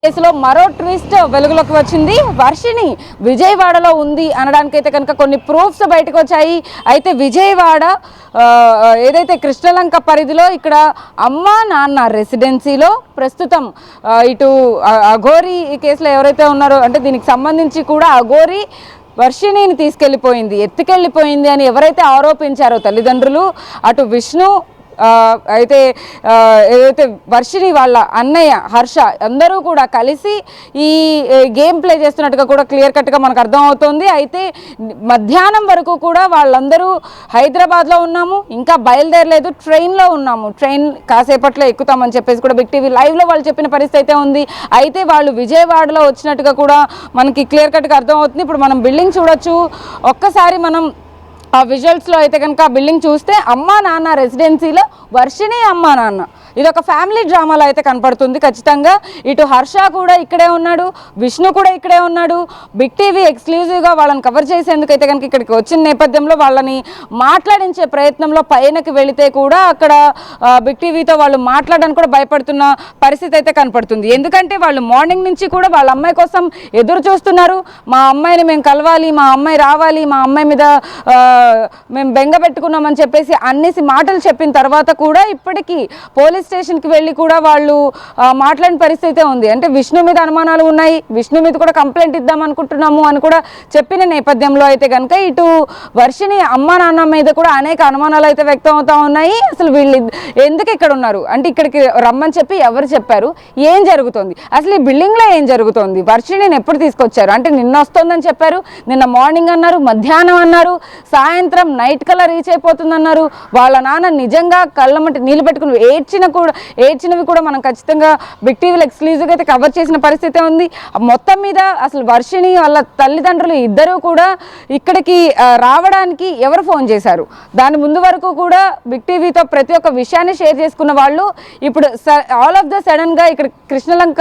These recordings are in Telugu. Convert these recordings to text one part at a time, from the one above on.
కేసులో మరో ట్విస్ట్ వెలుగులోకి వచ్చింది. వర్షిణి విజయవాడలో ఉంది అనడానికైతే కనుక కొన్ని ప్రూఫ్స్ బయటకు వచ్చాయి. అయితే విజయవాడ ఏదైతే కృష్ణలంక పరిధిలో ఇక్కడ అమ్మ నాన్న రెసిడెన్సీలో ప్రస్తుతం ఇటు అఘోరి కేసులో ఎవరైతే ఉన్నారో అంటే దీనికి సంబంధించి కూడా అఘోరి వర్షిణిని ఎత్తుకెళ్ళిపోయింది అని ఎవరైతే ఆరోపించారో తల్లిదండ్రులు, అటు విష్ణు అయితే ఏదైతే వర్షిణి వాళ్ళ అన్నయ్య హర్ష అందరూ కూడా కలిసి ఈ గేమ్ ప్లే చేస్తున్నట్టుగా కూడా క్లియర్ కట్గా మనకు అర్థమవుతుంది. అయితే మధ్యాహ్నం వరకు కూడా వాళ్ళందరూ హైదరాబాద్లో ఉన్నాము, ఇంకా బయలుదేరలేదు, ట్రైన్లో ఉన్నాము, ట్రైన్ కాసేపట్లో ఎక్కుతామని చెప్పేసి కూడా బిగ్ టీవీ లైవ్లో వాళ్ళు చెప్పిన పరిస్థితి అయితే ఉంది. అయితే వాళ్ళు విజయవాడలో వచ్చినట్టుగా కూడా మనకి క్లియర్ కట్గా అర్థమవుతుంది. ఇప్పుడు మనం బిల్డింగ్ చూడొచ్చు. ఒక్కసారి మనం ఆ విజువల్స్లో అయితే కనుక ఆ బిల్డింగ్ చూస్తే అమ్మా నాన్న రెసిడెన్సీలో వర్షిణి అమ్మా నాన్న ఇది ఒక ఫ్యామిలీ డ్రామాలో అయితే కనపడుతుంది ఖచ్చితంగా. ఇటు హర్ష కూడా ఇక్కడే ఉన్నాడు, విష్ణు కూడా ఇక్కడే ఉన్నాడు. బిగ్ టీవీ ఎక్స్క్లూజివ్గా వాళ్ళని కవర్ చేసేందుకు అయితే కనుక ఇక్కడికి వచ్చిన నేపథ్యంలో వాళ్ళని మాట్లాడించే ప్రయత్నంలో పైనకి వెళితే కూడా అక్కడ బిగ్ టీవీతో వాళ్ళు మాట్లాడడానికి కూడా భయపడుతున్న పరిస్థితి అయితే కనపడుతుంది. ఎందుకంటే వాళ్ళు మార్నింగ్ నుంచి కూడా వాళ్ళ అమ్మాయి కోసం ఎదురు చూస్తున్నారు. మా అమ్మాయిని మేము కలవాలి, మా అమ్మాయి రావాలి, మా అమ్మాయి మీద మేము బెంగ పెట్టుకున్నామని చెప్పేసి అన్నేసి మాటలు చెప్పిన తర్వాత కూడా ఇప్పటికీ పోలీస్ స్టేషన్కి వెళ్ళి కూడా వాళ్ళు మాట్లాడిన పరిస్థితి ఉంది. అంటే విష్ణు మీద అనుమానాలు ఉన్నాయి, విష్ణు మీద కూడా కంప్లైంట్ ఇద్దాం అనుకుంటున్నాము అని కూడా చెప్పిన నేపథ్యంలో అయితే కనుక ఇటు వర్షిణి అమ్మ నాన్న మీద కూడా అనేక అనుమానాలు అయితే వ్యక్తం అవుతా ఉన్నాయి. అసలు వీళ్ళు ఎందుకు ఇక్కడ ఉన్నారు అంటే ఇక్కడికి రమ్మని చెప్పి ఎవరు చెప్పారు, ఏం జరుగుతుంది, అసలు ఈ బిల్డింగ్లో ఏం జరుగుతుంది, వర్షిణిని ఎప్పుడు తీసుకొచ్చారు అంటే నిన్న వస్తుందని చెప్పారు, నిన్న మార్నింగ్ అన్నారు, మధ్యాహ్నం అన్నారు, సాయంత్రం నైట్ కల్లా రీచ్ అయిపోతుందన్నారు. వాళ్ళ నాన్న నిజంగా కళ్ళమంటే నీళ్ళు పెట్టుకుని ఏడ్చినవి కూడా మనం ఖచ్చితంగా బిగ్ టీవీలో ఎక్స్క్లూజివ్గా అయితే కవర్ చేసిన పరిస్థితి ఉంది. మొత్తం మీద అసలు వర్షిణి వాళ్ళ తల్లిదండ్రులు ఇద్దరూ కూడా ఇక్కడికి రావడానికి ఎవరు ఫోన్ చేశారు, దాని ముందు వరకు కూడా బిగ్ టీవీతో ప్రతి ఒక్క విషయాన్ని షేర్ చేసుకున్న వాళ్ళు ఇప్పుడు ఆల్ ఆఫ్ ద సడన్గా ఇక్కడ కృష్ణలంక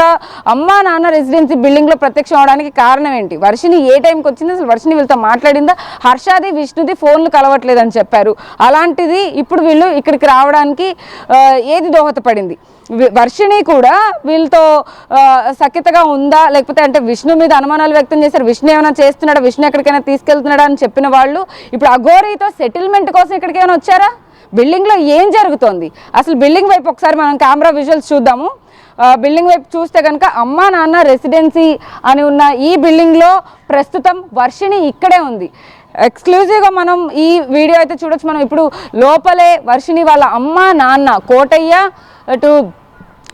అమ్మా నాన్న రెసిడెన్సీ బిల్డింగ్లో ప్రత్యక్షం అవడానికి కారణం ఏంటి, వర్షిణి ఏ టైంకి వచ్చింది, అసలు వర్షిణి వీళ్ళతో మాట్లాడిందా, హర్షాది విష్ణుది ఫోన్లు కలవట్లేదని చెప్పారు. అలాంటిది ఇప్పుడు వీళ్ళు ఇక్కడికి రావడానికి ఏది దోహదపడింది, వర్షిణి కూడా వీళ్ళతో సఖ్యతగా ఉందా లేకపోతే అంటే విష్ణు మీద అనుమానాలు వ్యక్తం చేశారు, విష్ణు ఏమైనా చేస్తున్నాడా, విష్ణు ఎక్కడికైనా తీసుకెళ్తున్నాడా అని చెప్పిన వాళ్ళు ఇప్పుడు అఘోరితో సెటిల్మెంట్ కోసం ఇక్కడికి ఏమైనా వచ్చారా, బిల్డింగ్లో ఏం జరుగుతోంది, అసలు బిల్డింగ్ వైపు ఒకసారి మనం కెమెరా విజువల్స్ చూద్దాము. బిల్డింగ్ వైపు చూస్తే కనుక అమ్మా నాన్న రెసిడెన్సీ అని ఉన్న ఈ బిల్డింగ్లో ప్రస్తుతం వర్షిణి ఇక్కడే ఉంది. ఎక్స్క్లూజివ్గా మనం ఈ వీడియో అయితే చూడొచ్చు. మనం ఇప్పుడు లోపలే వర్షిణి వాళ్ళ అమ్మ నాన్న కోటయ్య అటు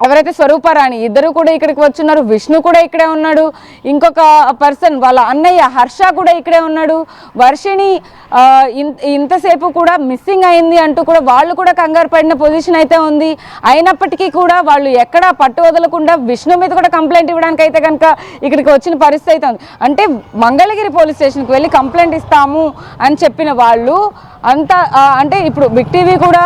ఎవరైతే స్వరూపరాణి ఇద్దరు కూడా ఇక్కడికి వచ్చున్నారు, విష్ణు కూడా ఇక్కడే ఉన్నాడు, ఇంకొక పర్సన్ వాళ్ళ అన్నయ్య హర్ష కూడా ఇక్కడే ఉన్నాడు. వర్షిణి ఇంతసేపు కూడా మిస్సింగ్ అయింది అంటూ కూడా వాళ్ళు కూడా కంగారు పడిన పొజిషన్ అయితే ఉంది. అయినప్పటికీ కూడా వాళ్ళు ఎక్కడా పట్టు వదలకుండా విష్ణు మీద కూడా కంప్లైంట్ ఇవ్వడానికి అయితే కనుక ఇక్కడికి వచ్చిన పరిస్థితి అయితే ఉంది. అంటే మంగళగిరి పోలీస్ స్టేషన్కి వెళ్ళి కంప్లైంట్ ఇస్తాము అని చెప్పిన వాళ్ళు అంతా అంటే ఇప్పుడు బిగ్ టీవీ కూడా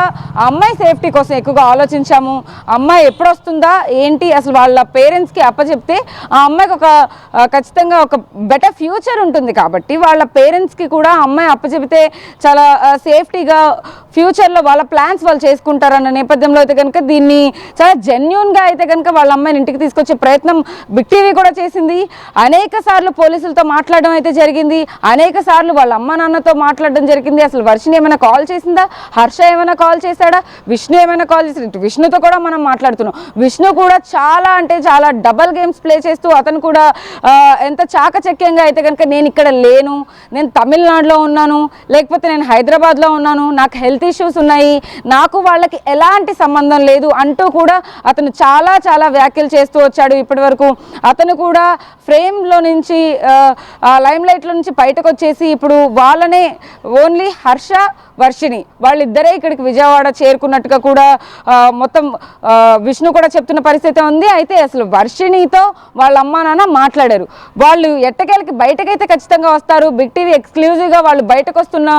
అమ్మాయి సేఫ్టీ కోసం ఎక్కువగా ఆలోచించాము, అమ్మాయి ఎప్పుడు వస్తుందా ఏంటి అసలు వాళ్ళ పేరెంట్స్కి అప్పచెప్తే ఆ అమ్మాయికి ఒక ఖచ్చితంగా ఒక బెటర్ ఫ్యూచర్ ఉంటుంది కాబట్టి వాళ్ళ పేరెంట్స్కి కూడా అమ్మాయి అప్పచెప్తే చాలా సేఫ్టీగా ఫ్యూచర్లో వాళ్ళ ప్లాన్స్ వాళ్ళు చేసుకుంటారన్న నేపథ్యంలో అయితే కనుక దీన్ని చాలా జెన్యూన్గా అయితే కనుక వాళ్ళ అమ్మాయిని ఇంటికి తీసుకొచ్చే ప్రయత్నం బిగ్ టీవీ కూడా చేసింది. అనేక సార్లు పోలీసులతో మాట్లాడడం అయితే జరిగింది, అనేక సార్లు వాళ్ళ అమ్మ నాన్నతో మాట్లాడడం జరిగింది. అసలు వర్షిణి ఏమైనా కాల్ చేసిందా, హర్ష ఏమైనా కాల్ చేశాడా, విష్ణు ఏమైనా కాల్ చేసి విష్ణుతో కూడా మనం మాట్లాడుతున్నాం. విష్ణు కూడా చాలా అంటే చాలా డబల్ గేమ్స్ ప్లే చేస్తూ అతను కూడా ఎంత చాకచక్యంగా అయితే కనుక నేను ఇక్కడ లేను, నేను తమిళనాడులో ఉన్నాను, లేకపోతే నేను హైదరాబాద్లో ఉన్నాను, నాకు హెల్త్ ఇష్యూస్ ఉన్నాయి, నాకు వాళ్ళకి ఎలాంటి సంబంధం లేదు అంటూ కూడా అతను చాలా చాలా వ్యాఖ్యలు చేస్తూ వచ్చాడు. ఇప్పటి వరకు అతను కూడా ఫ్రేమ్లో నుంచి లైమ్ లైట్లో నుంచి బయటకు వచ్చేసి ఇప్పుడు వాళ్ళనే ఓన్లీ హర్ష వర్షిణి వాళ్ళిద్దరే ఇక్కడికి విజయవాడ చేరుకున్నట్టుగా కూడా మొత్తం విష్ణు కూడా చెప్తున్న పరిస్థితి ఉంది. అయితే అసలు వర్షిణితో వాళ్ళ అమ్మా నాన్న మాట్లాడారు, వాళ్ళు ఎట్టకేలకి బయటకైతే ఖచ్చితంగా వస్తారు. బిగ్ టీవీ ఎక్స్క్లూజివ్గా వాళ్ళు బయటకు వస్తున్న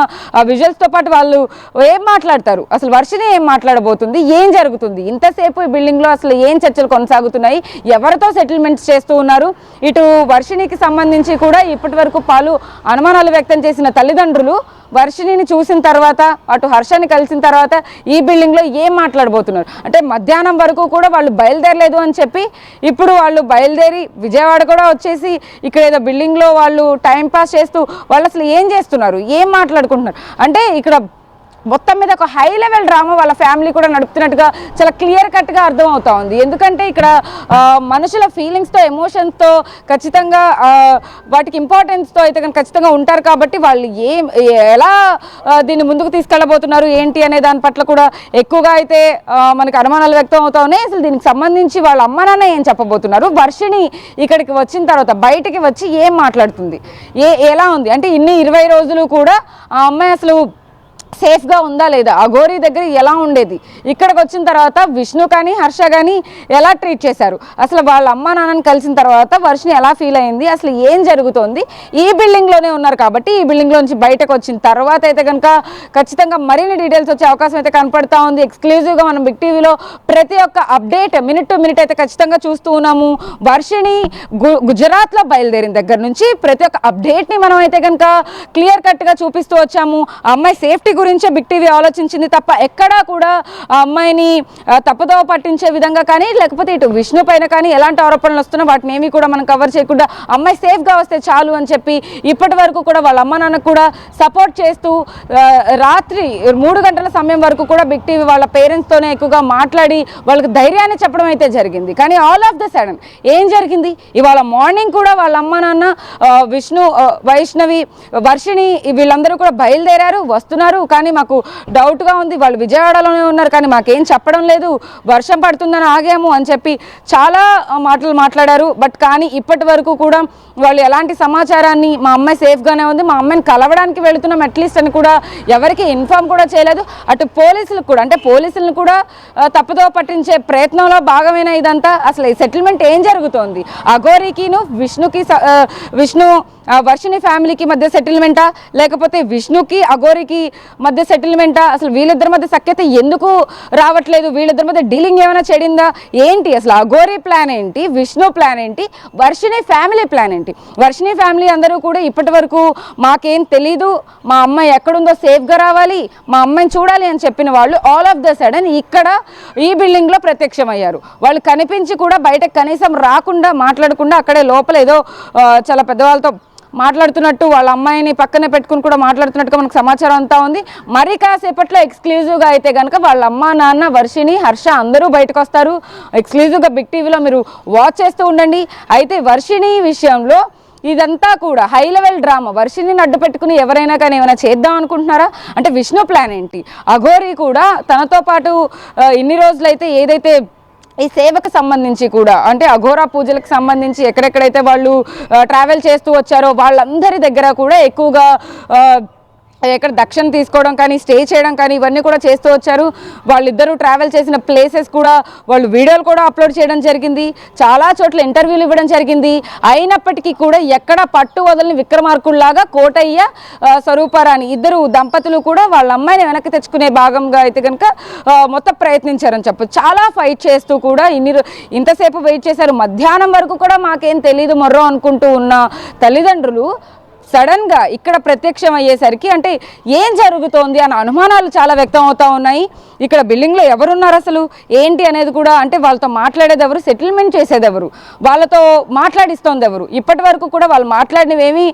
విజువల్స్తో పాటు వాళ్ళు ఏ ఏం మాట్లాడతారు, అసలు వర్షిని ఏం మాట్లాడబోతుంది, ఏం జరుగుతుంది, ఇంతసేపు ఈ బిల్డింగ్లో అసలు ఏం చర్చలు కొనసాగుతున్నాయి, ఎవరితో సెటిల్మెంట్స్ చేస్తూ ఉన్నారు. ఇటు వర్షినికి సంబంధించి కూడా ఇప్పటి వరకు పలు అనుమానాలు వ్యక్తం చేసిన తల్లిదండ్రులు వర్షిణిని చూసిన తర్వాత అటు హర్షని కలిసిన తర్వాత ఈ బిల్డింగ్లో ఏం మాట్లాడబోతున్నారు అంటే మధ్యాహ్నం వరకు కూడా వాళ్ళు బయలుదేరలేదు అని చెప్పి ఇప్పుడు వాళ్ళు బయలుదేరి విజయవాడ కూడా వచ్చేసి ఇక్కడ ఏదో బిల్డింగ్లో వాళ్ళు టైంపాస్ చేస్తూ వాళ్ళు అసలు ఏం చేస్తున్నారు, ఏం మాట్లాడుకుంటున్నారు అంటే ఇక్కడ మొత్తం మీద ఒక హై లెవెల్ డ్రామా వాళ్ళ ఫ్యామిలీ కూడా నడుపుతున్నట్టుగా చాలా క్లియర్ కట్గా అర్థమవుతా ఉంది. ఎందుకంటే ఇక్కడ మనుషుల ఫీలింగ్స్తో ఎమోషన్స్తో ఖచ్చితంగా వాటికి ఇంపార్టెన్స్తో అయితే కనుక ఖచ్చితంగా ఉంటారు కాబట్టి వాళ్ళు ఎలా దీన్ని ముందుకు తీసుకెళ్ళబోతున్నారు ఏంటి అనే దాని పట్ల కూడా ఎక్కువగా అయితే మనకి అనుమానాలు వ్యక్తం అవుతా ఉన్నాయి. అసలు దీనికి సంబంధించి వాళ్ళ అమ్మ నాన్న ఏం చెప్పబోతున్నారు, వర్షిణి ఇక్కడికి వచ్చిన తర్వాత బయటికి వచ్చి ఏం మాట్లాడుతుంది, ఎలా ఉంది అంటే ఇన్ని 20 రోజులు కూడా ఆ అమ్మాయి అసలు సేఫ్గా ఉందా లేదా, అఘోరీ దగ్గర ఎలా ఉండేది, ఇక్కడికి వచ్చిన తర్వాత విష్ణు కానీ హర్ష కానీ ఎలా ట్రీట్ చేశారు, అసలు వాళ్ళ అమ్మ నాన్నని కలిసిన తర్వాత వర్షిని ఎలా ఫీల్ అయింది, అసలు ఏం జరుగుతోంది, ఈ బిల్డింగ్లోనే ఉన్నారు కాబట్టి ఈ బిల్డింగ్లో నుంచి బయటకు వచ్చిన తర్వాత అయితే కనుక ఖచ్చితంగా మరిన్ని డీటెయిల్స్ వచ్చే అవకాశం అయితే కనపడతా ఉంది. ఎక్స్క్లూజివ్గా మనం బిగ్ టీవీలో ప్రతి ఒక్క అప్డేట్ మినిట్ టు మినిట్ అయితే ఖచ్చితంగా చూస్తూ ఉన్నాము. వర్షిని గుజరాత్లో బయలుదేరిన దగ్గర నుంచి ప్రతి ఒక్క అప్డేట్ని మనం అయితే కనుక క్లియర్ కట్గా చూపిస్తూ వచ్చాము. ఆ అమ్మాయి సేఫ్టీ గురించే బిగ్ టీవీ ఆలోచించింది తప్ప ఎక్కడా కూడా ఆ అమ్మాయిని తప్పుదోవ పట్టించే విధంగా కానీ లేకపోతే ఇటు విష్ణు పైన కానీ ఎలాంటి ఆరోపణలు వస్తున్నా వాటిని ఏమీ కూడా మనం కవర్ చేయకుండా అమ్మాయి సేఫ్గా వస్తే చాలు అని చెప్పి ఇప్పటి వరకు కూడా వాళ్ళ అమ్మ నాన్నకు కూడా సపోర్ట్ చేస్తూ రాత్రి 3 గంటల సమయం వరకు కూడా బిగ్ టీవీ వాళ్ళ పేరెంట్స్తోనే ఎక్కువగా మాట్లాడి వాళ్ళకి ధైర్యాన్ని చెప్పడం అయితే జరిగింది. కానీ ఆల్ ఆఫ్ ద సడన్ ఏం జరిగింది, ఇవాళ మార్నింగ్ కూడా వాళ్ళ అమ్మ నాన్న విష్ణు, వైష్ణవి, వర్షిణి వీళ్ళందరూ కూడా బయలుదేరారు, వస్తున్నారు. కానీ మాకు డౌట్గా ఉంది, వాళ్ళు విజయవాడలోనే ఉన్నారు కానీ మాకేం చెప్పడం లేదు, వర్షం పడుతుందని ఆగాము అని చెప్పి చాలా మాటలు మాట్లాడారు. బట్ కానీ ఇప్పటి వరకు కూడా వాళ్ళు ఎలాంటి సమాచారాన్ని మా అమ్మాయి సేఫ్గానే ఉంది, మా అమ్మాయిని కలవడానికి వెళుతున్నాం అట్లీస్ట్ అని కూడా ఎవరికి ఇన్ఫార్మ్ కూడా చేయలేదు. అటు పోలీసులకు కూడా అంటే పోలీసులను కూడా తప్పుదో పట్టించే ప్రయత్నంలో భాగమైన ఇదంతా. అసలు ఈ సెటిల్మెంట్ ఏం జరుగుతోంది, అఘోరీకిను విష్ణు వర్షిని ఫ్యామిలీకి మధ్య సెటిల్మెంటా లేకపోతే విష్ణుకి అఘోరికి మధ్య సెటిల్మెంటా, అసలు వీళ్ళిద్దరి మధ్య సఖ్యత ఎందుకు రావట్లేదు, వీళ్ళిద్దరి మధ్య డీలింగ్ ఏమైనా చెడిందా ఏంటి, అసలు అఘోరీ ప్లాన్ ఏంటి, విష్ణు ప్లాన్ ఏంటి, వర్షిని ఫ్యామిలీ ప్లాన్ ఏంటి. వర్షిని ఫ్యామిలీ అందరూ కూడా ఇప్పటి వరకు మాకేం తెలీదు, మా అమ్మాయి ఎక్కడుందో సేఫ్గా రావాలి, మా అమ్మాయిని చూడాలి అని చెప్పిన వాళ్ళు ఆల్ ఆఫ్ ద సడన్ ఇక్కడ ఈ బిల్డింగ్లో ప్రత్యక్షమయ్యారు. వాళ్ళు కనిపించి కూడా బయటకు కనీసం రాకుండా మాట్లాడకుండా అక్కడే లోపల ఏదో చాలా పెద్దవాళ్ళతో మాట్లాడుతున్నట్టు వాళ్ళ అమ్మాయిని పక్కనే పెట్టుకుని కూడా మాట్లాడుతున్నట్టుగా మనకు సమాచారం అంతా ఉంది. మరి కాసేపట్లో ఎక్స్క్లూజివ్గా అయితే కనుక వాళ్ళ అమ్మ నాన్న వర్షిని హర్ష అందరూ బయటకు వస్తారు. ఎక్స్క్లూజివ్గా బిగ్ టీవీలో మీరు వాచ్ చేస్తూ ఉండండి. అయితే వర్షిని విషయంలో ఇదంతా కూడా హై లెవెల్ డ్రామా. వర్షిని అడ్డు పెట్టుకుని ఎవరైనా కానీ ఏమైనా చేద్దాం అనుకుంటున్నారా అంటే విష్ణు ప్లాన్ ఏంటి, అఘోరీ కూడా తనతో పాటు ఇన్ని రోజులైతే ఏదైతే ఈ సేవకు సంబంధించి కూడా అంటే అఘోరా పూజలకు సంబంధించి ఎక్కడెక్కడైతే వాళ్ళు ట్రావెల్ చేస్తూ వచ్చారో వాళ్ళందరి దగ్గర కూడా ఎక్కువగా ఎక్కడ దక్షిణ తీసుకోవడం కానీ స్టే చేయడం కానీ ఇవన్నీ కూడా చేస్తూ వచ్చారు. వాళ్ళిద్దరూ ట్రావెల్ చేసిన ప్లేసెస్ కూడా వాళ్ళు వీడియోలు కూడా అప్లోడ్ చేయడం జరిగింది, చాలా చోట్ల ఇంటర్వ్యూలు ఇవ్వడం జరిగింది. అయినప్పటికీ కూడా ఎక్కడ పట్టు వదలని విక్రమార్కుల్లాగా కోటయ్య స్వరూపారాణి ఇద్దరు దంపతులు కూడా వాళ్ళ అమ్మాయిని వెనక్కి తెచ్చుకునే భాగంగా అయితే కనుక మొత్తం ప్రయత్నించారని చెప్పచ్చు. చాలా ఫైట్ చేస్తూ కూడా ఇంతసేపు వెయిట్ చేశారు. మధ్యాహ్నం వరకు కూడా మాకేం తెలీదు మొర్రో అనుకుంటూ ఉన్న తల్లిదండ్రులు సడన్గా ఇక్కడ ప్రత్యక్షం అయ్యేసరికి అంటే ఏం జరుగుతోంది అన్న అనుమానాలు చాలా వ్యక్తం అవుతూ ఉన్నాయి. ఇక్కడ బిల్డింగ్లో ఎవరున్నారు అసలు ఏంటి అనేది కూడా అంటే వాళ్ళతో మాట్లాడేది ఎవరు, సెటిల్మెంట్ చేసేది ఎవరు, వాళ్ళతో మాట్లాడిస్తోంది ఎవరు, ఇప్పటి వరకు కూడా వాళ్ళు మాట్లాడినవేమి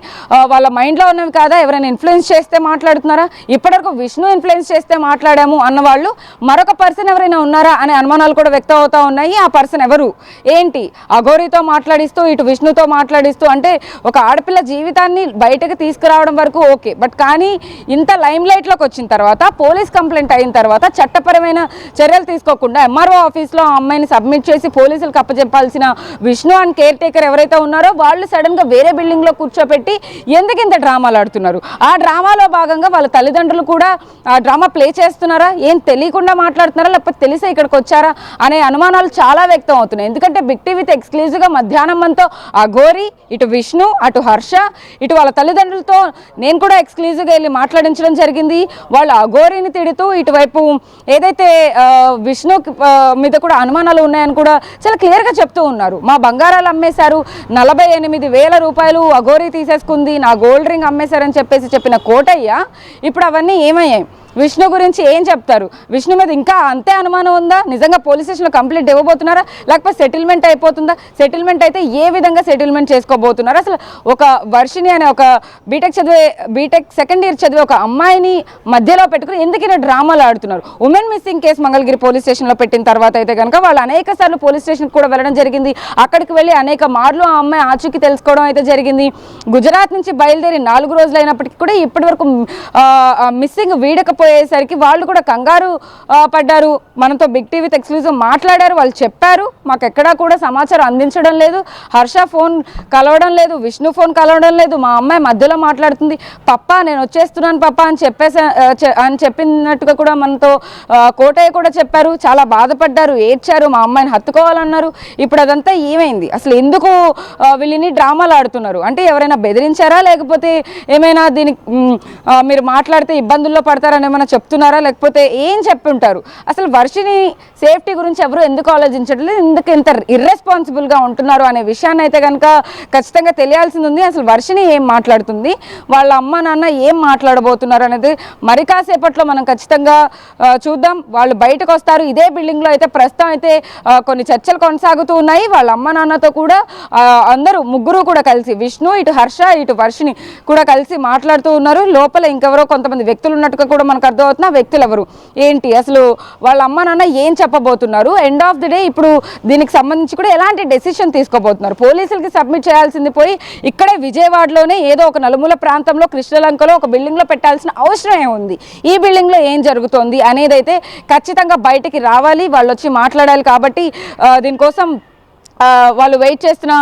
వాళ్ళ మైండ్లో ఉన్నవి కాదా, ఎవరైనా ఇన్ఫ్లుయెన్స్ చేస్తే మాట్లాడుతున్నారా, ఇప్పటివరకు విష్ణు ఇన్ఫ్లుయెన్స్ చేస్తే మాట్లాడాము అన్నవాళ్ళు మరొక పర్సన్ ఎవరైనా ఉన్నారా అనే అనుమానాలు కూడా వ్యక్తం అవుతూ ఉన్నాయి. ఆ పర్సన్ ఎవరు ఏంటి, అఘోరీతో మాట్లాడిస్తూ ఇటు విష్ణుతో మాట్లాడిస్తూ అంటే ఒక ఆడపిల్ల జీవితాన్ని బయటకు తీసుకురావడం వరకు ఓకే. బట్ కానీ ఇంత లైమ్ లైట్లోకి వచ్చిన తర్వాత పోలీస్ కంప్లైంట్ అయిన తర్వాత చట్టపరమైన చర్యలు తీసుకోకుండా ఎంఆర్ఓ ఆఫీస్లో ఆ అమ్మాయిని సబ్మిట్ చేసి పోలీసులకు అప్పచెప్పాల్సిన విష్ణు అండ్ కేర్ టేకర్ ఎవరైతే ఉన్నారో వాళ్ళు సడన్గా వేరే బిల్డింగ్లో కూర్చోపెట్టి ఎందుకు ఇంత డ్రామాలు ఆడుతున్నారు, ఆ డ్రామాలో భాగంగా వాళ్ళ తల్లిదండ్రులు కూడా ఆ డ్రామా ప్లే చేస్తున్నారా, ఏం తెలియకుండా మాట్లాడుతున్నారా లేకపోతే తెలిసే ఇక్కడికి వచ్చారా అనే అనుమానాలు చాలా వ్యక్తం అవుతున్నాయి. ఎందుకంటే బిగ్ టీవీతో ఎక్స్క్లూజివ్గా మధ్యాహ్నం మనతో అఘోరీ, ఇటు విష్ణు, అటు హర్ష, ఇటు వాళ్ళ తల్లిదండ్రులతో నేను కూడా ఎక్స్క్లూజివ్గా వెళ్ళి మాట్లాడించడం జరిగింది. వాళ్ళు అఘోరిని తిడుతూ ఇటువైపు ఏదైతే విష్ణు మీద కూడా అనుమానాలు ఉన్నాయని కూడా చాలా క్లియర్గా చెప్తూ ఉన్నారు. మా బంగారాలు అమ్మేశారు, 48,000 రూపాయలు అఘోరి తీసేసుకుంది, నా గోల్డ్ రింగ్ అమ్మేశారని చెప్పిన కోటయ్య ఇప్పుడు అవన్నీ ఏమయ్యాయి? విష్ణు గురించి ఏం చెప్తారు? విష్ణు మీద ఇంకా అంతే అనుమానం ఉందా? నిజంగా పోలీస్ స్టేషన్లో కంప్లైంట్ ఇవ్వబోతున్నారా, లేకపోతే సెటిల్మెంట్ అయిపోతుందా? సెటిల్మెంట్ అయితే ఏ విధంగా సెటిల్మెంట్ చేసుకోబోతున్నారు? అసలు ఒక వర్షిణి అనే ఒక బీటెక్ సెకండ్ ఇయర్ చదివే ఒక అమ్మాయిని మధ్యలో పెట్టుకుని ఎందుకైనా డ్రామాలు ఆడుతున్నారు? Women missing case Mangalagiri police స్టేషన్లో పెట్టిన తర్వాత అయితే కనుక వాళ్ళు అనేక సార్లు పోలీస్ స్టేషన్కి కూడా వెళ్ళడం జరిగింది. అక్కడికి వెళ్ళి అనేక మార్లు ఆ అమ్మాయి ఆచూకీ తెలుసుకోవడం అయితే జరిగింది. గుజరాత్ నుంచి బయలుదేరి 4 రోజులు అయినప్పటికీ కూడా ఇప్పటి వరకు మిస్సింగ్ వీడకపోయేసరికి వాళ్ళు కూడా కంగారు పడ్డారు. మనతో బిగ్ టీవీతో ఎక్స్క్లూజివ్ మాట్లాడారు. వాళ్ళు చెప్పారు, మాకు ఎక్కడా కూడా సమాచారం అందించడం లేదు, హర్ష ఫోన్ కలవడం లేదు, విష్ణు ఫోన్ కలవడం లేదు, మా అమ్మాయి మధ్యలో మాట్లాడుతుంది, పప్పా నేను వచ్చేస్తున్నాను పప్పా అని చెప్పినట్టుగా కూడా మనతో కోటయ్య కూడా చెప్పారు. చాలా బాధపడ్డారు, ఏడ్చారు, మా అమ్మాయిని హత్తుకోవాలన్నారు. ఇప్పుడు అదంతా ఏమైంది? అసలు ఎందుకు వీళ్ళని డ్రామాలు ఆడుతున్నారు? అంటే ఎవరైనా బెదిరించారా, లేకపోతే ఏమైనా దీనికి మీరు మాట్లాడితే ఇబ్బందుల్లో పడతారని ఏమైనా చెప్తున్నారా, లేకపోతే ఏం చెప్పి ఉంటారు? అసలు వర్షిని సేఫ్టీ గురించి ఎవరు ఎందుకు ఆలోచించట్లేదు, ఎందుకు ఇంత ఇర్రెస్పాన్సిబుల్గా ఉంటున్నారు అనే విషయాన్ని అయితే కనుక ఖచ్చితంగా తెలియాల్సింది ఉంది. అసలు వర్షిని ఏం మాట్లాడుతుంది, వాళ్ళ అమ్మ నాన్న ఏం మాట్లాడబోతున్నారు అనేది మరి కాసేపట్లో మనం ఖచ్చితంగా చూద్దాం. వాళ్ళు బయటకు వస్తారు. ఇదే బిల్డింగ్లో అయితే ప్రస్తుతం అయితే కొన్ని చర్చలు కొనసాగుతూ ఉన్నాయి. వాళ్ళ అమ్మ నాన్నతో కూడా అందరూ ముగ్గురు కూడా కలిసి, విష్ణు ఇటు హర్ష ఇటు వర్షిని కూడా కలిసి మాట్లాడుతూ ఉన్నారు. లోపల ఇంకెవరో కొంతమంది వ్యక్తులు ఉన్నట్టుగా కూడా మనకు అర్థమవుతున్న వ్యక్తులు ఎవరు ఏంటి, అసలు వాళ్ళ అమ్మ నాన్న ఏం చెప్పబోతున్నారు, ఎండ్ ఆఫ్ ది డే ఇప్పుడు దీనికి సంబంధించి కూడా ఎలాంటి డెసిషన్ తీసుకోబోతున్నారు? పోలీసులకి సబ్మిట్ చేయాల్సింది పోయి ఇక్కడే విజయవాడలోనే ఏదో ఒక నలుమూల ప్రాంతంలో కృష్ణలంకలో ఒక బిల్డింగ్లో పెట్టాల్సిన అవసరం ఏముంది? ఈ బిల్డింగ్లో ఏం జరుగుతోంది అనేది అయితే ఖచ్చితంగా బయటికి రావాలి, వాళ్ళు వచ్చి మాట్లాడాలి. కాబట్టి దీనికోసం వాళ్ళు వెయిట్ చేస్తున్న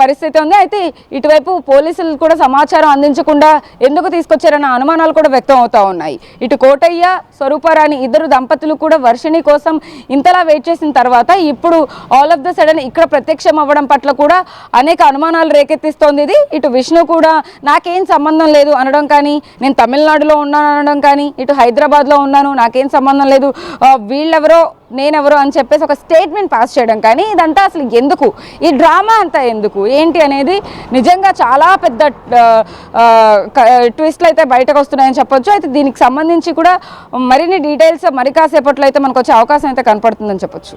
పరిస్థితి ఉంది. అయితే ఇటువైపు పోలీసులు కూడా సమాచారం అందించకుండా ఎందుకు తీసుకొచ్చారన్న అనుమానాలు కూడా వ్యక్తం అవుతూ ఉన్నాయి. ఇటు కోటయ్య స్వరూపరాణి ఇద్దరు దంపతులు కూడా వర్షిణి కోసం ఇంతలా వెయిట్ చేసిన తర్వాత ఇప్పుడు ఆల్ ఆఫ్ ద సడన్ ఇక్కడ ప్రత్యక్షం అవ్వడం పట్ల కూడా అనేక అనుమానాలు రేకెత్తిస్తోంది ఇది. ఇటు విష్ణు కూడా నాకేం సంబంధం లేదు అనడం కానీ, నేను తమిళనాడులో ఉన్నాను అనడం కానీ, ఇటు హైదరాబాద్లో ఉన్నాను నాకేం సంబంధం లేదు, వీళ్ళెవరో నేనెవరో అని చెప్పేసి ఒక స్టేట్మెంట్ పాస్ చేయడం కానీ, ఇదంతా అసలు ఎందుకు, ఈ డ్రామా అంతా ఎందుకు ఏంటి అనేది నిజంగా చాలా పెద్ద ట్విస్ట్లు అయితే బయటకు వస్తున్నాయని చెప్పొచ్చు. అయితే దీనికి సంబంధించి కూడా మరిన్ని డీటెయిల్స్ మరి కాసేపట్లో అయితే మనకు వచ్చే అవకాశం అయితే కనపడుతుందని చెప్పొచ్చు.